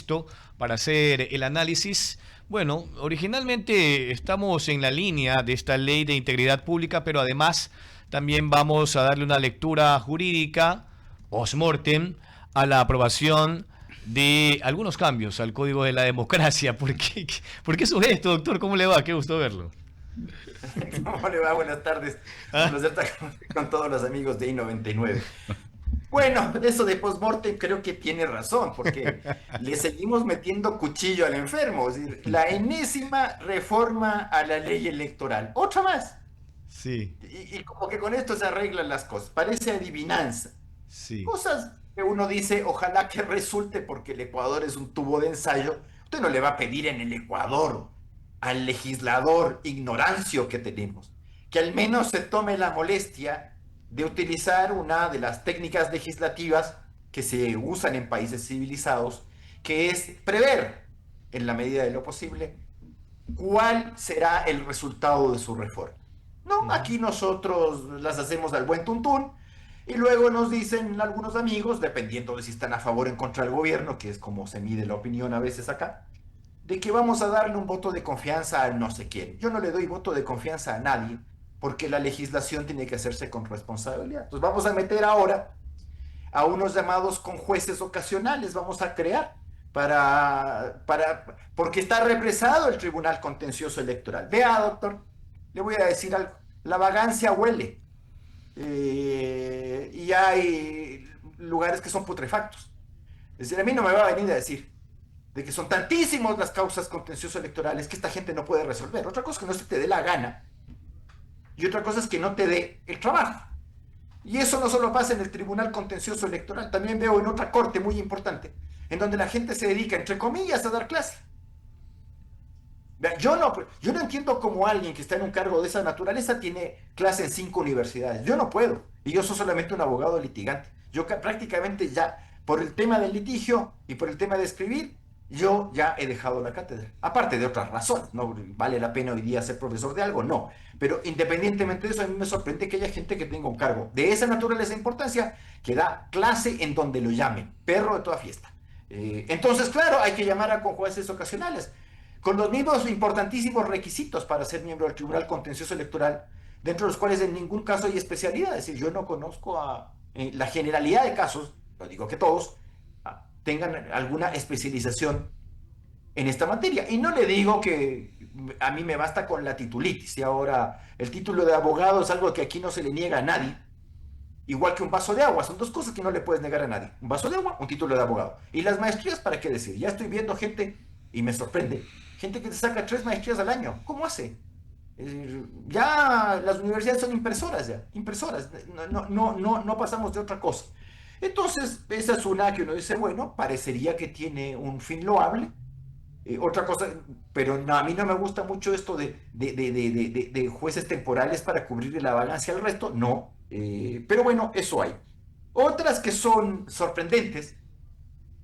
contexto para hacer el análisis. Bueno, originalmente estamos en la línea de esta ley de integridad pública, pero además también vamos a darle una lectura jurídica post-mortem a la aprobación de algunos cambios al Código de la Democracia. ¿Por qué sube esto, doctor? ¿Cómo le va? Qué gusto verlo. ¿Cómo le va? Buenas tardes. Un ¿Ah? placer estar con todos los amigos de I-99. Bueno, eso de postmortem creo que tiene razón, porque le seguimos metiendo cuchillo al enfermo. Es decir, la enésima reforma a la ley electoral. Otra más. Sí, Y como que con esto se arreglan las cosas. Parece adivinanza. sí. Cosas que uno dice, ojalá que resulte, porque el Ecuador es un tubo de ensayo. Usted no le va a pedir en el Ecuador al legislador ignorancio que tenemos, que al menos se tome la molestia de utilizar una de las técnicas legislativas que se usan en países civilizados, que es prever, en la medida de lo posible, cuál será el resultado de su reforma. No, Ujú. aquí nosotros las hacemos al buen tuntún y luego nos dicen algunos amigos, dependiendo de si están a favor o en contra del gobierno, que es como se mide la opinión a veces acá, de que vamos a darle un voto de confianza a no sé quién. Yo no le doy voto de confianza a nadie porque la legislación tiene que hacerse con responsabilidad. Entonces vamos a meter ahora a unos llamados con jueces ocasionales, vamos a crear porque está represado el Tribunal Contencioso Electoral. Vea, doctor, le voy a decir algo, la vagancia huele y hay lugares que son putrefactos. Es decir, a mí no me va a venir a decir de que son tantísimos las causas contencioso electorales que esta gente no puede resolver. Otra cosa es que no se te dé la gana y otra cosa es que no te dé el trabajo. Y eso no solo pasa en el Tribunal Contencioso Electoral, también veo en otra corte muy importante, en donde la gente se dedica, entre comillas, a dar clase. Yo no entiendo cómo alguien que está en un cargo de esa naturaleza tiene clase en 5 universidades. Yo no puedo. Y yo soy solamente un abogado litigante. Yo prácticamente ya, por el tema del litigio y por el tema de escribir, yo ya he dejado la cátedra. Aparte de otras razones. ¿No vale la pena hoy día ser profesor de algo? No. Pero independientemente de eso, a mí me sorprende que haya gente que tenga un cargo de esa naturaleza e importancia que da clase en donde lo llamen. Perro de toda fiesta. Entonces, claro, hay que llamar a con jueces ocasionales con los mismos importantísimos requisitos para ser miembro del Tribunal Contencioso Electoral, dentro de los cuales en ningún caso hay especialidad. Es decir, yo no conozco a la generalidad de casos, no digo que todos, tengan alguna especialización en esta materia. Y no le digo que a mí me basta con la titulitis. Y ahora el título de abogado es algo que aquí no se le niega a nadie. Igual que un vaso de agua, son dos cosas que no le puedes negar a nadie. Un vaso de agua, un título de abogado. Y las maestrías, ¿para qué decir? Ya estoy viendo gente, y me sorprende, gente que te saca 3 maestrías al año. ¿Cómo hace? Ya las universidades son impresoras, ya, impresoras. No pasamos de otra cosa. Entonces, esa es una que uno dice, bueno, parecería que tiene un fin loable. Otra cosa, pero no, a mí no me gusta mucho esto de jueces temporales para cubrir la vagancia al resto, no. Pero bueno, eso hay. Otras que son sorprendentes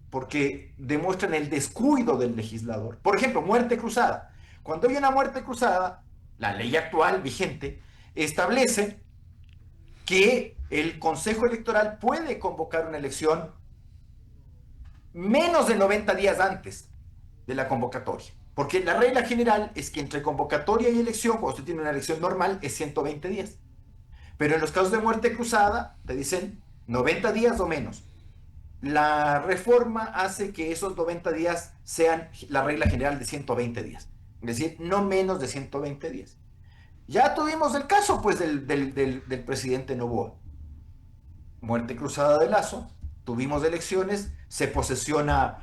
porque demuestran el descuido del legislador. Por ejemplo, muerte cruzada. Cuando hay una muerte cruzada, la ley actual vigente establece que el Consejo Electoral puede convocar una elección menos de 90 días antes de la convocatoria. Porque la regla general es que entre convocatoria y elección, cuando usted tiene una elección normal, es 120 días. Pero en los casos de muerte cruzada, te dicen 90 días o menos. La reforma hace que esos 90 días sean la regla general de 120 días. Es decir, no menos de 120 días. Ya tuvimos el caso, pues, del presidente Noboa. Muerte cruzada de Lazo, tuvimos elecciones, se posesiona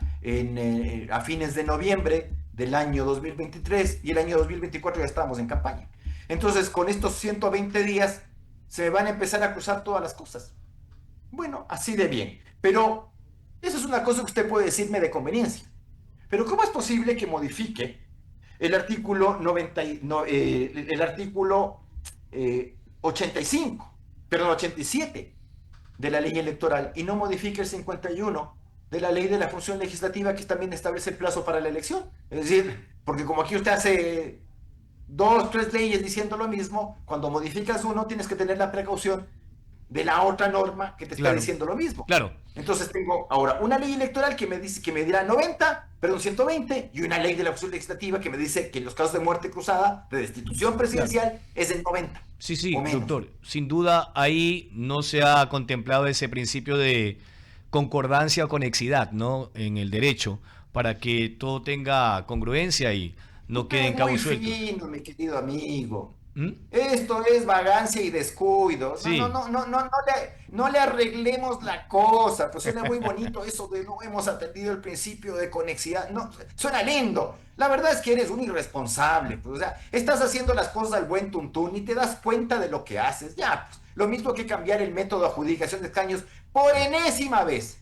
a fines de noviembre del año 2023 y el año 2024 ya estábamos en campaña. Entonces, con estos 120 días se van a empezar a cruzar todas las cosas. Bueno, así de bien. Pero eso es una cosa que usted puede decirme de conveniencia. Pero ¿cómo es posible que modifique el artículo 90, no, el artículo 85, perdón, 87 de la ley electoral y no modifique el 51 de la ley de la función legislativa que también establece el plazo para la elección? Es decir, porque como aquí usted hace 2, 3 leyes diciendo lo mismo, cuando modificas uno tienes que tener la precaución de la otra norma que te está Claro, diciendo lo mismo. claro. Entonces tengo ahora una ley electoral que me dice que me dirá 90, perdón, 120, y una ley de la función legislativa que me dice que en los casos de muerte cruzada, de destitución Claro. presidencial, es en 90 Sí, o sí, menos. doctor. Sin duda ahí no se ha contemplado ese principio de concordancia o conexidad, ¿no? En el derecho, para que todo tenga congruencia y no Usted queden es muy cabos sueltos. fino, mi querido amigo. ¿Mm? Esto es vagancia y descuido. No, no, Sí, no, no, no, no le arreglemos la cosa. Pues suena muy bonito eso de no hemos atendido el principio de conexidad. No, suena lindo. La verdad es que eres un irresponsable. Pues, o sea, estás haciendo las cosas al buen tuntún y te das cuenta de lo que haces. Ya, pues, lo mismo que cambiar el método de adjudicación de escaños por enésima vez.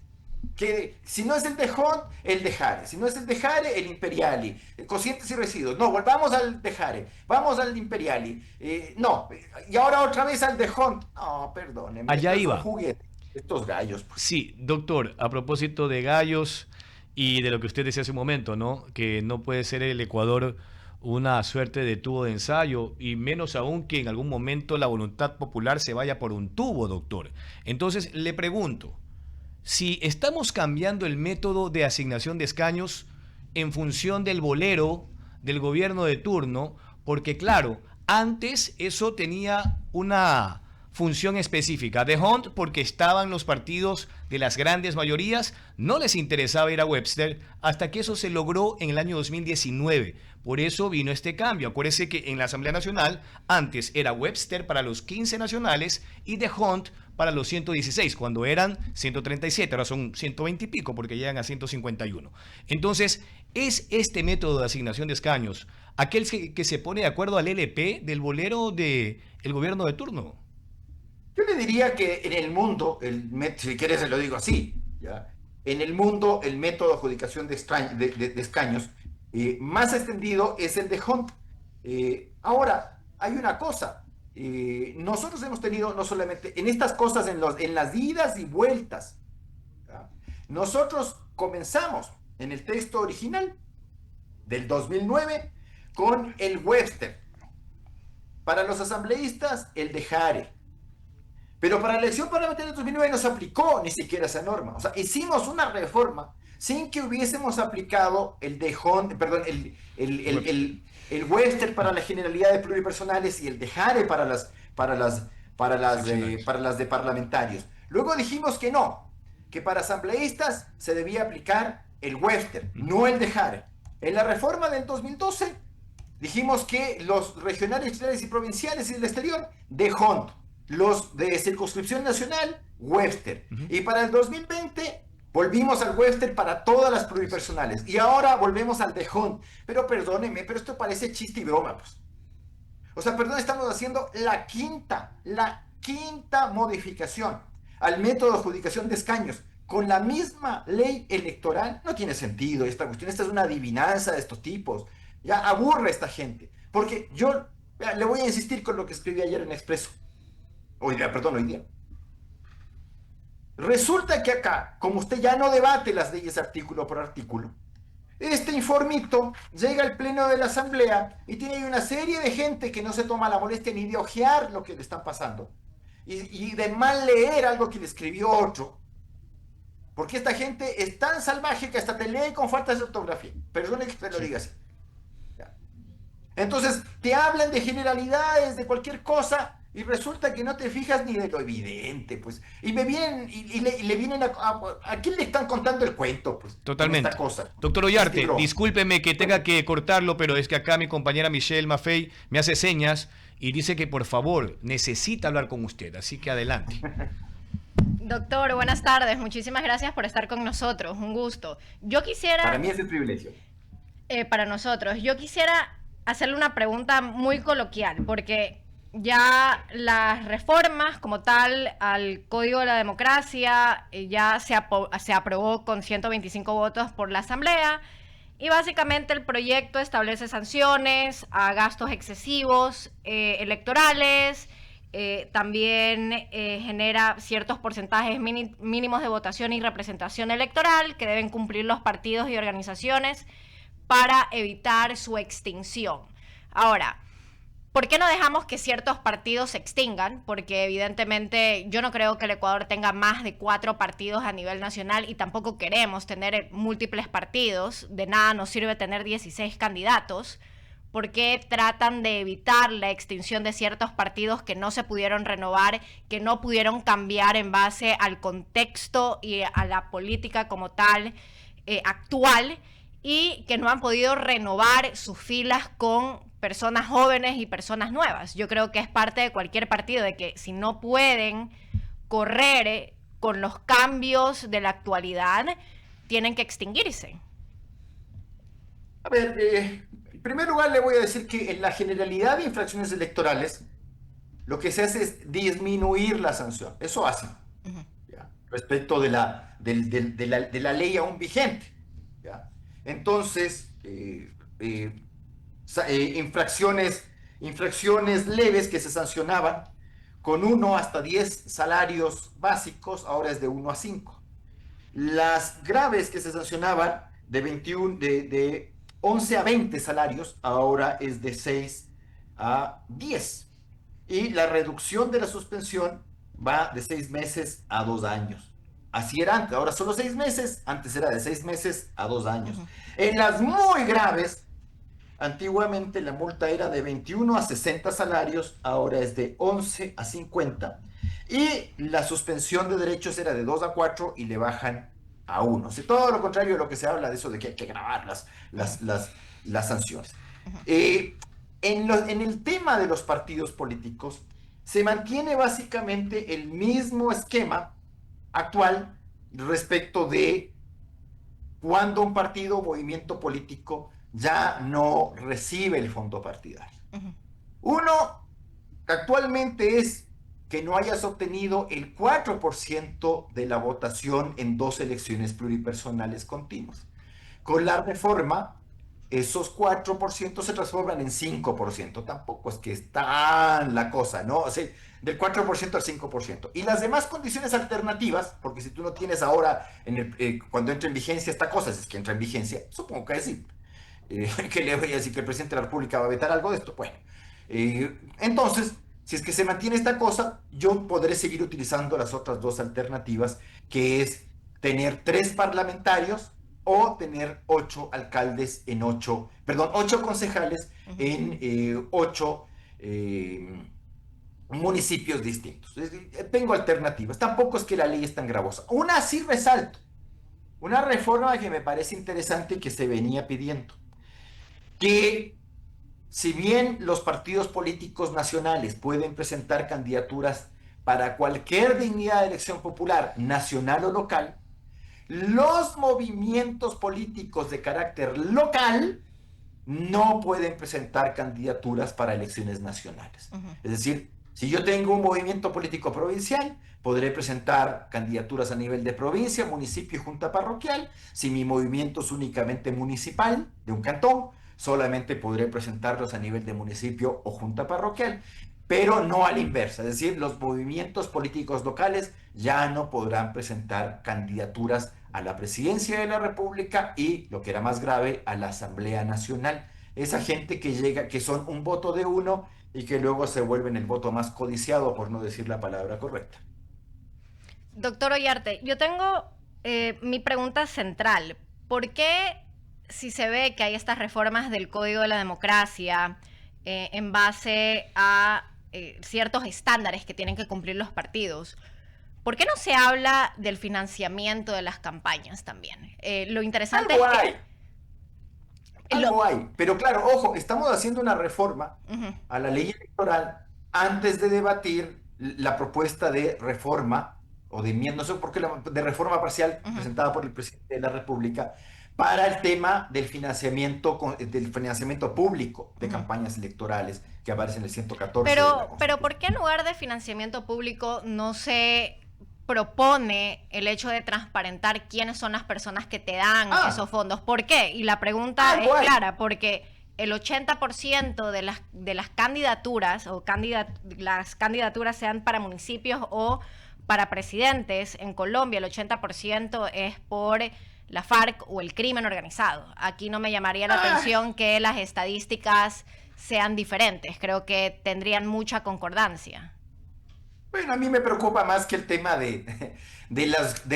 Que si no es el de Hunt, el de Jare. Si no es el de Jare, el Imperiali. Cocientes y residuos. No, volvamos al de Jare. Vamos al Imperiali. No, y ahora otra vez al de Hunt. No, perdóneme, allá esto es un iba. juguete. Estos gallos, pues. Sí, doctor, a propósito de gallos y de lo que usted decía hace un momento, ¿no? Que no puede ser el Ecuador una suerte de tubo de ensayo y menos aún que en algún momento la voluntad popular se vaya por un tubo, doctor. Entonces, le pregunto, si estamos cambiando el método de asignación de escaños en función del bolero del gobierno de turno, porque claro, antes eso tenía una función específica. The Hunt, porque estaban los partidos de las grandes mayorías, no les interesaba ir a Webster hasta que eso se logró en el año 2019. Por eso vino este cambio. Acuérdese que en la Asamblea Nacional antes era Webster para los 15 nacionales y The Hunt para los 116, cuando eran 137, ahora son 120 y pico porque llegan a 151. Entonces, ¿es este método de asignación de escaños aquel que se pone de acuerdo al LP del bolero del gobierno de turno? Yo le diría que en el mundo, si quieres se lo digo así, ¿ya? En el mundo el método de adjudicación de escaños más extendido es el de Hunt. Ahora, hay una cosa. Nosotros hemos tenido no solamente en estas cosas, en las idas y vueltas, ¿ya? Nosotros comenzamos en el texto original del 2009 con el Webster. Para los asambleístas, el de Jare. Pero para la elección parlamentaria de 2009 no se aplicó ni siquiera esa norma. O sea, hicimos una reforma sin que hubiésemos aplicado el de Hunt, perdón, el Webster para la generalidad de pluripersonales y el de Jare Seccionales. para las de parlamentarios. Luego dijimos que no, que para asambleístas se debía aplicar el Webster, no el de Jare. En la reforma del 2012 dijimos que los regionales, estatales y provinciales y del exterior de Hunt, los de circunscripción nacional, Webster. Y para el 2020 volvimos al Webster para todas las pluripersonales. Y ahora volvemos al de Hunt. Pero perdónenme, pero esto parece chiste y broma, pues. O sea, perdón, estamos haciendo la quinta modificación al método de adjudicación de escaños con la misma ley electoral. No tiene sentido esta cuestión. Esta es una adivinanza de estos tipos. Ya aburre a esta gente. Porque yo le voy a insistir con lo que escribí ayer en Expreso. Hoy día. Resulta que acá, como usted ya no debate las leyes artículo por artículo, este informito llega al pleno de la asamblea y tiene ahí una serie de gente que no se toma la molestia ni de ojear lo que le están pasando y de mal leer algo que le escribió otro, porque esta gente es tan salvaje que hasta te lee con faltas de ortografía. Perdone que te lo diga así. ¿Ya? Entonces te hablan de generalidades, de cualquier cosa, y resulta que no te fijas ni de lo evidente, pues. Y me vienen, y le vienen a quién le están contando el cuento, pues, con esta Totalmente. cosa. Doctor Este Ollarte, broma. discúlpeme que tenga que cortarlo, pero es que acá mi compañera Michelle Maffei me hace señas y dice que por favor necesita hablar con usted, así que adelante. Doctor, buenas tardes. Muchísimas gracias por estar con nosotros. Un gusto. Yo Para quisiera, mí es el privilegio. para nosotros, yo quisiera hacerle una pregunta muy coloquial, porque ya las reformas como tal al Código de la Democracia ya se aprobó con 125 votos por la Asamblea y básicamente el proyecto establece sanciones a gastos excesivos electorales. También genera ciertos porcentajes mínimos de votación y representación electoral que deben cumplir los partidos y organizaciones para evitar su extinción. Ahora, ¿Por qué no dejamos que ciertos partidos se extingan? Porque evidentemente yo no creo que el Ecuador tenga más de 4 partidos a nivel nacional y tampoco queremos tener múltiples partidos. De nada nos sirve tener 16 candidatos. ¿Por qué tratan de evitar la extinción de ciertos partidos que no se pudieron renovar, que no pudieron cambiar en base al contexto y a la política como tal actual, y que no han podido renovar sus filas con personas jóvenes y personas nuevas? Yo creo que es parte de cualquier partido, de que si no pueden correr con los cambios de la actualidad, tienen que extinguirse. A ver, en primer lugar le voy a decir que en la generalidad de infracciones electorales, lo que se hace es disminuir la sanción. Eso hacen, ¿ya? Respecto de la ley aún vigente, ¿ya? Entonces, infracciones leves que se sancionaban con 1 hasta 10 salarios básicos, ahora es de 1 a 5. Las graves que se sancionaban de 11 a 20 salarios, ahora es de 6 a 10. Y la reducción de la suspensión va de 6 meses a 2 años. Así era antes, ahora solo 6 meses, antes era de 6 meses a 2 años. En las muy graves, antiguamente la multa era de 21 a 60 salarios, ahora es de 11 a 50. Y la suspensión de derechos era de 2 a 4 y le bajan a 1. O sea, todo lo contrario de lo que se habla de eso de que hay que grabar las sanciones. En el tema de los partidos políticos, se mantiene básicamente el mismo esquema actual respecto de cuando un partido o movimiento político ya no recibe el fondo partidario. Uno, actualmente es que no hayas obtenido el 4% de la votación en 2 elecciones pluripersonales continuas. Con la reforma, esos 4% se transforman en 5%. Tampoco es que es tan la cosa, ¿no? O sea, del 4% al 5%. Y las demás condiciones alternativas, porque si tú no tienes ahora, cuando entra en vigencia esta cosa, si es que entra en vigencia, supongo que sí. Que le voy a decir que el presidente de la República va a vetar algo de esto. Bueno, entonces, si es que se mantiene esta cosa, yo podré seguir utilizando las otras 2 alternativas, que es tener 3 parlamentarios o tener 8 alcaldes en 8 concejales en 8 municipios distintos. Tengo alternativas. Tampoco es que la ley es tan gravosa. Una sí resalto. Una reforma que me parece interesante y que se venía pidiendo. Que si bien los partidos políticos nacionales pueden presentar candidaturas para cualquier dignidad de elección popular, nacional o local, los movimientos políticos de carácter local no pueden presentar candidaturas para elecciones nacionales. Es decir, si yo tengo un movimiento político provincial, podré presentar candidaturas a nivel de provincia, municipio y junta parroquial. Si mi movimiento es únicamente municipal, de un cantón, solamente podré presentarlos a nivel de municipio o junta parroquial, pero no a la inversa. Es decir, los movimientos políticos locales ya no podrán presentar candidaturas a la presidencia de la República y, lo que era más grave, a la Asamblea Nacional. Esa gente que llega, que son un voto de uno y que luego se vuelven el voto más codiciado, por no decir la palabra correcta. Doctor Ollarte, yo tengo mi pregunta central. ¿Por qué, si se ve que hay estas reformas del Código de la Democracia en base a ciertos estándares que tienen que cumplir los partidos, ¿por qué no se habla del financiamiento de las campañas también? Lo interesante Algo es hay. Algo hay. Pero claro, ojo, estamos haciendo una reforma a la ley electoral antes de debatir la propuesta de reforma o de enmienda, no sé por qué, de reforma parcial presentada por el presidente de la República para el tema del financiamiento público de campañas electorales que aparece en el 114 de la Constitución. Pero ¿por qué en lugar de financiamiento público no se propone el hecho de transparentar quiénes son las personas que te dan esos fondos? ¿Por qué? Y la pregunta es clara, porque el 80% de las candidaturas o las candidaturas sean para municipios o para presidentes en Colombia, el 80% es por la FARC o el crimen organizado. Aquí no me llamaría la atención que las estadísticas sean diferentes. Creo que tendrían mucha concordancia. Bueno, a mí me preocupa más que el tema de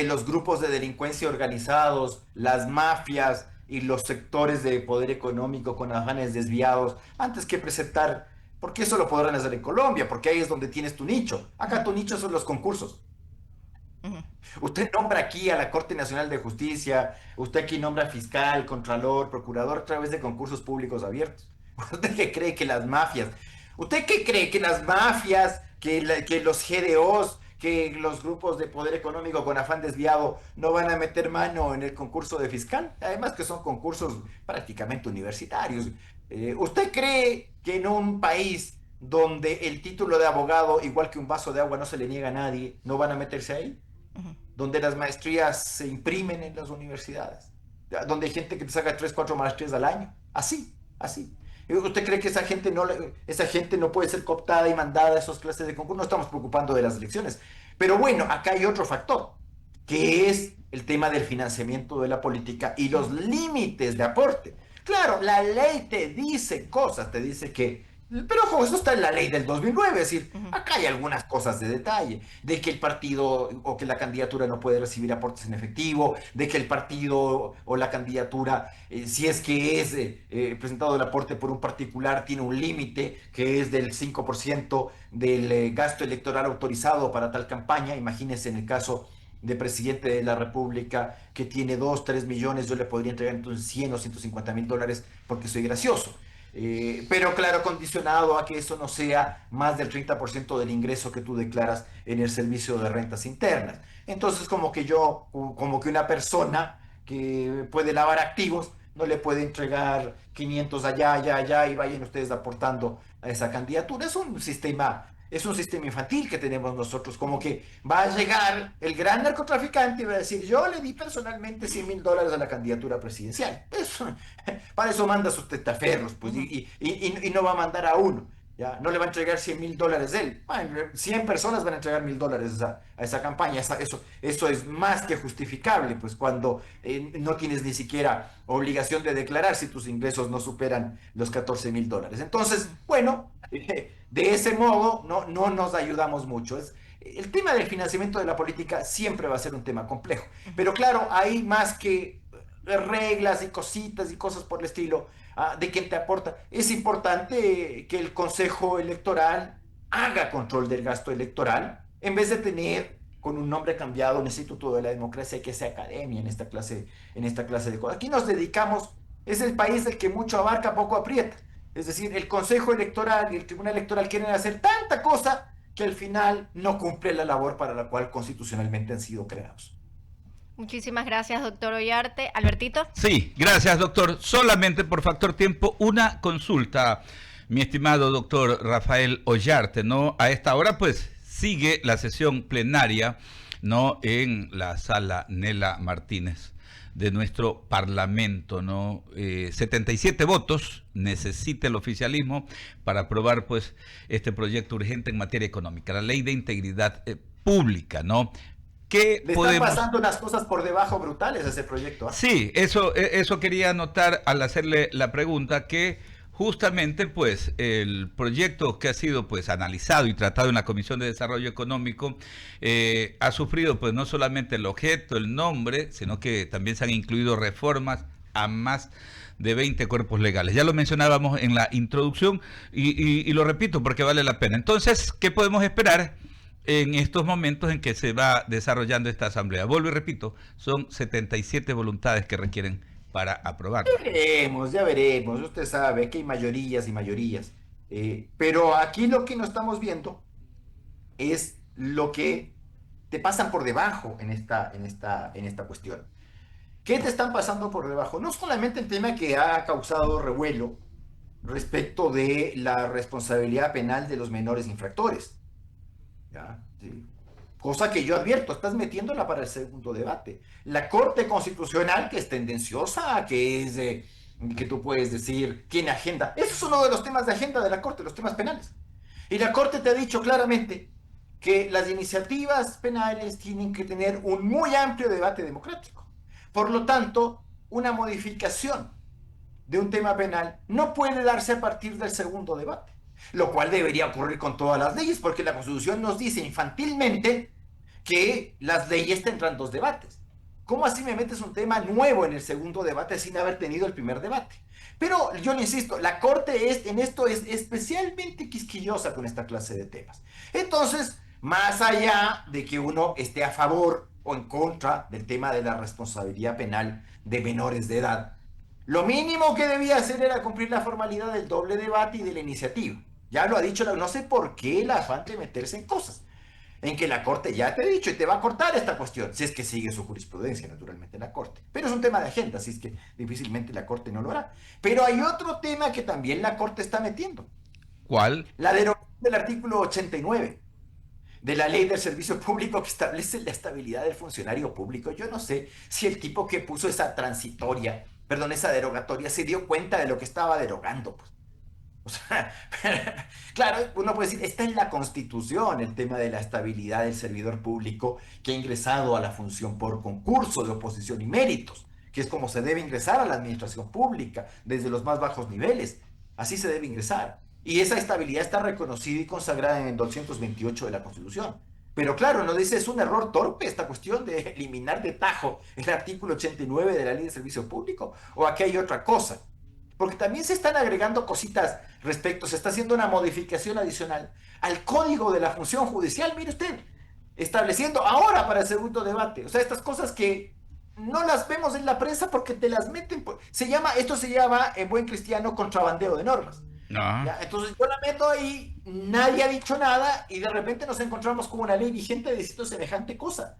los grupos de delincuencia organizados, las mafias y los sectores de poder económico con afanes desviados, antes que presentar, porque eso lo podrán hacer en Colombia, porque ahí es donde tienes tu nicho. Acá tu nicho son los concursos. Ujú. Usted nombra aquí a la Corte Nacional de Justicia, usted aquí nombra fiscal, contralor, procurador a través de concursos públicos abiertos. ¿Usted qué cree que las mafias? ¿Usted qué cree que las mafias, que los GDOs, que los grupos de poder económico con afán desviado no van a meter mano en el concurso de fiscal? Además que son concursos prácticamente universitarios. ¿Usted cree que en un país donde el título de abogado, igual que un vaso de agua, no se le niega a nadie, no van a meterse ahí? Ujú. Donde las maestrías se imprimen en las universidades, donde hay gente que te saca 3 4 maestrías al año, así, así. ¿Usted cree que esa gente no puede ser cooptada y mandada a esas clases de concurso? No estamos preocupando de las elecciones. Pero bueno, acá hay otro factor, que es el tema del financiamiento de la política y los límites de aporte. Claro, la ley te dice cosas, te dice que... Pero ojo, eso está en la ley del 2009, es decir, Ujú. acá hay algunas cosas de detalle, de que el partido o que la candidatura no puede recibir aportes en efectivo, de que el partido o la candidatura, si es que es presentado el aporte por un particular, tiene un límite que es del 5% del gasto electoral autorizado para tal campaña. Imagínense en el caso de presidente de la República que tiene 2, 3 millones, yo le podría entregar entonces 100 o 150 mil dólares porque soy gracioso. Pero claro, condicionado a que eso no sea más del 30% del ingreso que tú declaras en el servicio de rentas internas. Entonces, como que una persona que puede lavar activos, no le puede entregar 500 allá, allá, allá y vayan ustedes aportando a esa candidatura. Es un sistema infantil que tenemos nosotros, como que va a llegar el gran narcotraficante y va a decir, yo le di personalmente 100.000 dólares a la candidatura presidencial. Eso, para eso manda sus testaferros, pues, Ujú. y no va a mandar a uno. ¿Ya? No le va a entregar 100.000 dólares él. Bueno, 100 personas van a entregar 1.000 dólares a esa campaña. Eso es más que justificable, pues cuando no tienes ni siquiera obligación de declarar si tus ingresos no superan los 14.000 dólares. Entonces, bueno, de ese modo no nos ayudamos mucho. El tema del financiamiento de la política siempre va a ser un tema complejo. Pero claro, hay más que reglas y cositas y cosas por el estilo de quién te aporta. Es importante que el Consejo Electoral haga control del gasto electoral en vez de tener con un nombre cambiado un Instituto de la Democracia que sea academia en esta clase de cosas. Aquí nos dedicamos, es el país del que mucho abarca, poco aprieta. Es decir, el Consejo Electoral y el Tribunal Electoral quieren hacer tanta cosa que al final no cumple la labor para la cual constitucionalmente han sido creados. Muchísimas gracias, doctor Ollarte. Albertito. Sí, gracias, doctor. Solamente por factor tiempo, una consulta, mi estimado doctor Rafael Ollarte, ¿no? A esta hora, pues, sigue la sesión plenaria, ¿no? En la sala Nela Martínez de nuestro Parlamento, ¿no? 77 votos necesita el oficialismo para aprobar, pues, este proyecto urgente en materia económica, la ley de integridad pública, ¿no? ¿Qué Le están podemos... pasando unas cosas por debajo brutales a ese proyecto. Sí, eso quería anotar al hacerle la pregunta, que justamente pues el proyecto que ha sido pues analizado y tratado en la Comisión de Desarrollo Económico ha sufrido pues no solamente el objeto, el nombre, sino que también se han incluido reformas a más de 20 cuerpos legales. Ya lo mencionábamos en la introducción y lo repito porque vale la pena. Entonces, ¿qué podemos esperar en estos momentos en que se va desarrollando esta asamblea? Vuelvo y repito, son 77 voluntades que requieren para aprobar. Ya veremos, usted sabe que hay mayorías y mayorías. Pero aquí lo que no estamos viendo es lo que te pasan por debajo en esta cuestión. ¿Qué te están pasando por debajo? No solamente el tema que ha causado revuelo respecto de la responsabilidad penal de los menores infractores. ¿Ya? Sí. Cosa que yo advierto, estás metiéndola para el segundo debate. La Corte Constitucional, que es tendenciosa, que tú puedes decir, tiene agenda. Ese es uno de los temas de agenda de la Corte, los temas penales. Y la Corte te ha dicho claramente que las iniciativas penales tienen que tener un muy amplio debate democrático. Por lo tanto, una modificación de un tema penal no puede darse a partir del segundo debate, lo cual debería ocurrir con todas las leyes, porque la Constitución nos dice infantilmente que las leyes tendrán 2 debates. ¿Cómo así me metes un tema nuevo en el segundo debate sin haber tenido el primer debate? Pero yo le insisto, la Corte en esto es especialmente quisquillosa con esta clase de temas. Entonces, más allá de que uno esté a favor o en contra del tema de la responsabilidad penal de menores de edad, lo mínimo que debía hacer era cumplir la formalidad del doble debate y de la iniciativa. Ya lo ha dicho, no sé por qué el afán de meterse en cosas en que la Corte ya te ha dicho y te va a cortar esta cuestión, si es que sigue su jurisprudencia, naturalmente, la Corte. Pero es un tema de agenda, así es que difícilmente la Corte no lo hará. Pero hay otro tema que también la Corte está metiendo. ¿Cuál? La derogación del artículo 89 de la Ley del Servicio Público, que establece la estabilidad del funcionario público. Yo no sé si el tipo que puso esa esa derogatoria, se dio cuenta de lo que estaba derogando, pues. O sea, claro, uno puede decir, está en la Constitución el tema de la estabilidad del servidor público que ha ingresado a la función por concurso de oposición y méritos, que es como se debe ingresar a la administración pública, desde los más bajos niveles. Así se debe ingresar. Y esa estabilidad está reconocida y consagrada en el 228 de la Constitución. Pero claro, no dice, es un error torpe esta cuestión de eliminar de tajo el artículo 89 de la Ley de Servicio Público, o aquí hay otra cosa. Porque también se están agregando cositas se está haciendo una modificación adicional al Código de la Función Judicial, mire usted, estableciendo ahora para el segundo debate. O sea, estas cosas que no las vemos en la prensa porque te las meten. Esto se llama, en buen cristiano, contrabandeo de normas. No. ¿Ya? Entonces yo la meto ahí, nadie ha dicho nada y de repente nos encontramos con una ley vigente diciendo semejante cosa.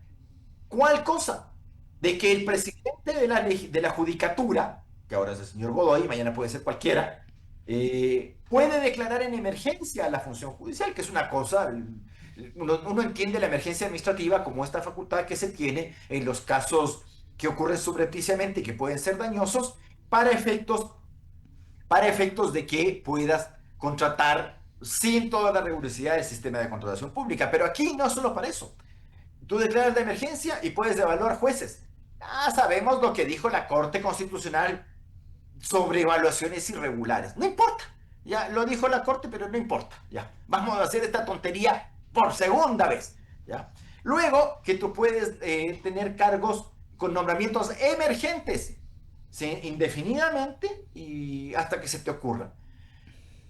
¿Cuál cosa? De que el presidente de la Judicatura, que ahora es el señor Godoy, mañana puede ser cualquiera, puede declarar en emergencia la función judicial, que es una cosa, uno entiende la emergencia administrativa como esta facultad que se tiene en los casos que ocurren subrepticiamente y que pueden ser dañosos para efectos de que puedas contratar sin toda la rigurosidad del sistema de contratación pública. Pero aquí no solo para eso. Tú declaras la emergencia y puedes devaluar jueces. Sabemos lo que dijo la Corte Constitucional sobre evaluaciones irregulares. No importa. Ya lo dijo la Corte, pero no importa. Ya. Vamos a hacer esta tontería por segunda vez. ¿Ya? Luego que tú puedes tener cargos con nombramientos emergentes, ¿sí? Indefinidamente y hasta que se te ocurra.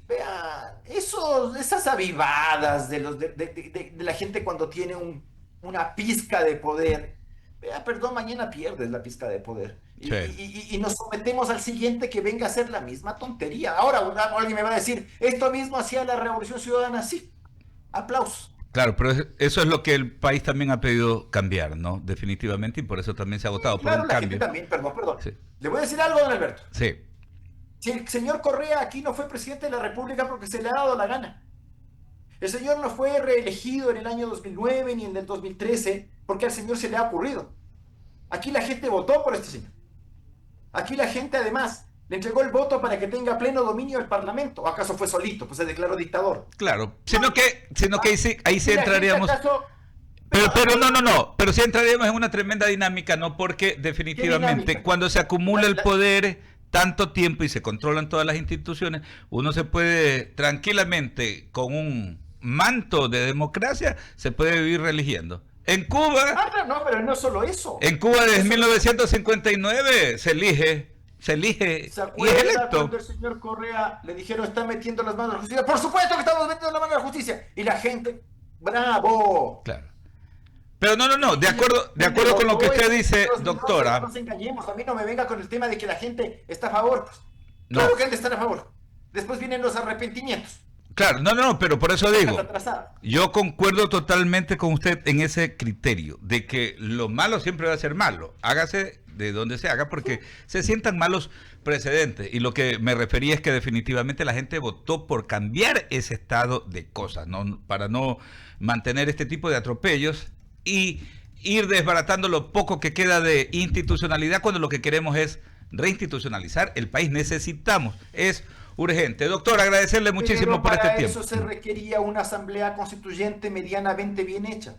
Vea, esas avivadas de la gente cuando tiene una pizca de poder. Vea, perdón, mañana pierdes la pizca de poder. Y nos sometemos al siguiente que venga a hacer la misma tontería. Ahora alguien me va a decir, esto mismo hacía la Revolución Ciudadana, sí. Aplausos. Claro, pero eso es lo que el país también ha pedido cambiar, ¿no? Definitivamente, y por eso también se ha votado claro, por un la cambio. Gente también, perdón. Sí. Le voy a decir algo, don Alberto. Sí. Si el señor Correa aquí no fue presidente de la República porque se le ha dado la gana. El señor no fue reelegido en el año 2009 ni en el 2013 porque al señor se le ha ocurrido. Aquí la gente votó por este señor. Aquí la gente además le entregó el voto para que tenga pleno dominio del Parlamento. ¿O acaso fue solito? Pues se declaró dictador. Claro, sino que ahí sí entraríamos... Acaso... Pero no, pero sí entraríamos en una tremenda dinámica, ¿no? Porque definitivamente cuando se acumula el poder tanto tiempo y se controlan todas las instituciones, uno se puede tranquilamente, con un manto de democracia, se puede vivir reeligiendo. En Cuba... no, pero no solo eso. En Cuba desde 1959 se elige ¿Se y es acuerda electo. cuando el señor Correa le dijeron está metiendo las manos a la justicia? Por supuesto que estamos metiendo las manos a la justicia. Y la gente, ¡bravo! Claro. Pero no, de acuerdo con lo que usted dice, doctora. No nos engañemos, a mí no me venga con el tema de que la gente está a favor. Pues. No. Claro que gente está a favor. Después vienen los arrepentimientos. Claro, no, pero por eso digo, yo concuerdo totalmente con usted en ese criterio, de que lo malo siempre va a ser malo, hágase de donde se haga, porque se sientan malos precedentes, y lo que me refería es que definitivamente la gente votó por cambiar ese estado de cosas, ¿no? Para no mantener este tipo de atropellos y ir desbaratando lo poco que queda de institucionalidad cuando lo que queremos es reinstitucionalizar el país. Necesitamos, es urgente. Doctor, agradecerle muchísimo por este tiempo. Para eso se requería una asamblea constituyente medianamente bien hecha.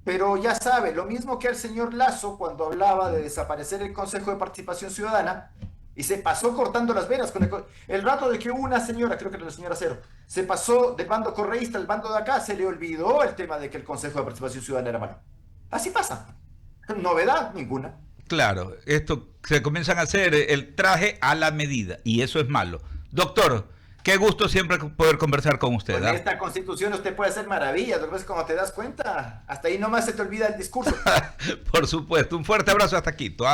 Pero ya sabe, lo mismo que el señor Lasso cuando hablaba de desaparecer el Consejo de Participación Ciudadana, Y se pasó cortando las venas con el rato de que una señora, creo que era la señora Cero, se pasó del bando correísta al bando de acá, se le olvidó el tema de que el Consejo de Participación Ciudadana era malo. Así pasa. Novedad ninguna. Claro, esto se comienzan a hacer el traje a la medida y eso es malo. Doctor, qué gusto siempre poder conversar con usted. Con esta constitución usted puede hacer maravillas, lo que pasa es que cuando te das cuenta, hasta ahí nomás se te olvida el discurso. Por supuesto, un fuerte abrazo hasta Quito.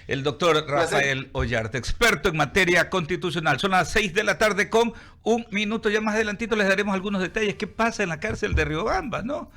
El doctor Rafael Ollarte, experto en materia constitucional. Son las 6 de la tarde con 1 minuto. Ya más adelantito les daremos algunos detalles. ¿Qué pasa en la cárcel de Riobamba, no?